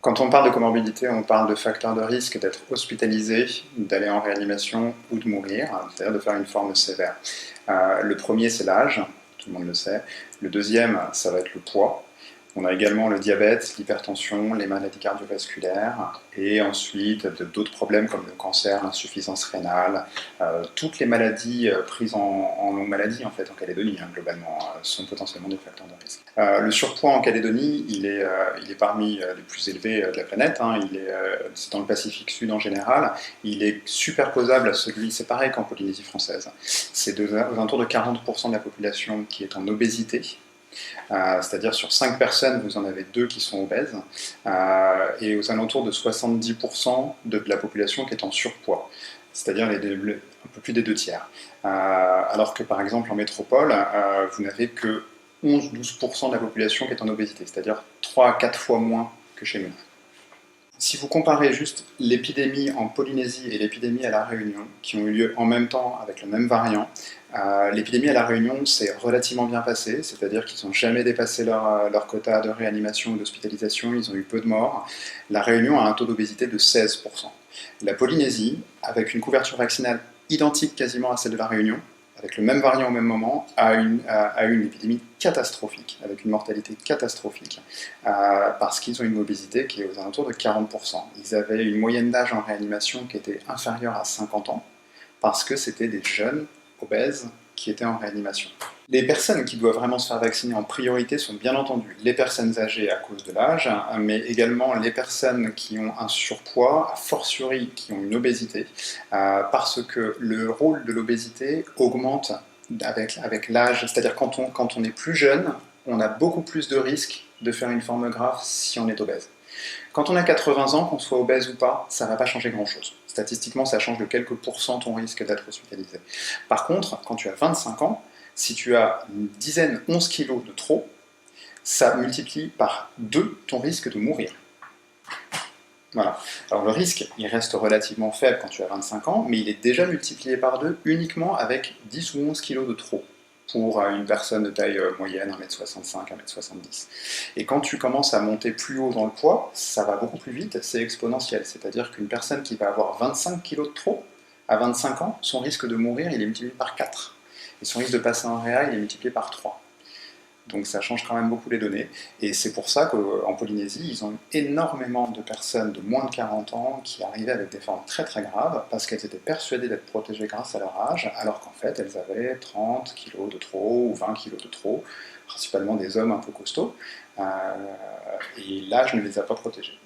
Quand on parle de comorbidité, on parle de facteurs de risque d'être hospitalisé, d'aller en réanimation ou de mourir, c'est-à-dire de faire une forme sévère. Le premier, c'est l'âge, tout le monde le sait. Le deuxième, ça va être le poids. On a également le diabète, l'hypertension, les maladies cardiovasculaires et ensuite d'autres problèmes comme le cancer, l'insuffisance rénale, toutes les maladies prises en longue maladie en fait en Calédonie globalement sont potentiellement des facteurs de risque. Le surpoids en Calédonie, il est parmi les plus élevés de la planète, c'est dans le Pacifique Sud en général, il est superposable à celui, c'est pareil qu'en Polynésie française, c'est aux alentours de 40% de la population qui est en obésité. C'est-à-dire sur 5 personnes, vous en avez 2 qui sont obèses, et aux alentours de 70% de la population qui est en surpoids, c'est-à-dire un peu plus des 2 tiers. Alors que par exemple en métropole, vous n'avez que 11-12% de la population qui est en obésité, c'est-à-dire 3 à 4 fois moins que chez nous. Si vous comparez juste l'épidémie en Polynésie et l'épidémie à La Réunion, qui ont eu lieu en même temps avec le même variant, l'épidémie à La Réunion s'est relativement bien passée, c'est-à-dire qu'ils n'ont jamais dépassé leur quota de réanimation ou d'hospitalisation, ils ont eu peu de morts. La Réunion a un taux d'obésité de 16%. La Polynésie, avec une couverture vaccinale identique quasiment à celle de La Réunion, avec le même variant au même moment, a eu une épidémie catastrophique, avec une mortalité catastrophique, parce qu'ils ont une obésité qui est aux alentours de 40%. Ils avaient une moyenne d'âge en réanimation qui était inférieure à 50 ans, parce que c'était des jeunes obèses qui étaient en réanimation. Les personnes qui doivent vraiment se faire vacciner en priorité sont bien entendu les personnes âgées à cause de l'âge, mais également les personnes qui ont un surpoids, a fortiori qui ont une obésité, parce que le rôle de l'obésité augmente avec l'âge, c'est-à-dire quand on est plus jeune, on a beaucoup plus de risques de faire une forme grave si on est obèse. Quand on a 80 ans, qu'on soit obèse ou pas, ça ne va pas changer grand-chose. Statistiquement, ça change de quelques pourcents ton risque d'être hospitalisé. Par contre, quand tu as 25 ans, si tu as une dizaine, 11 kilos de trop, ça multiplie par 2 ton risque de mourir. Voilà. Alors le risque, il reste relativement faible quand tu as 25 ans, mais il est déjà multiplié par 2 uniquement avec 10 ou 11 kilos de trop pour une personne de taille moyenne, 1m65, 1m70. Et quand tu commences à monter plus haut dans le poids, ça va beaucoup plus vite, c'est exponentiel. C'est-à-dire qu'une personne qui va avoir 25 kilos de trop, à 25 ans, son risque de mourir, il est multiplié par 4. Et son risque de passer en réa, il est multiplié par 3. Donc ça change quand même beaucoup les données. Et c'est pour ça qu'en Polynésie, ils ont eu énormément de personnes de moins de 40 ans qui arrivaient avec des formes très très graves parce qu'elles étaient persuadées d'être protégées grâce à leur âge, alors qu'en fait elles avaient 30 kilos de trop ou 20 kilos de trop, principalement des hommes un peu costauds. Et l'âge ne les a pas protégées.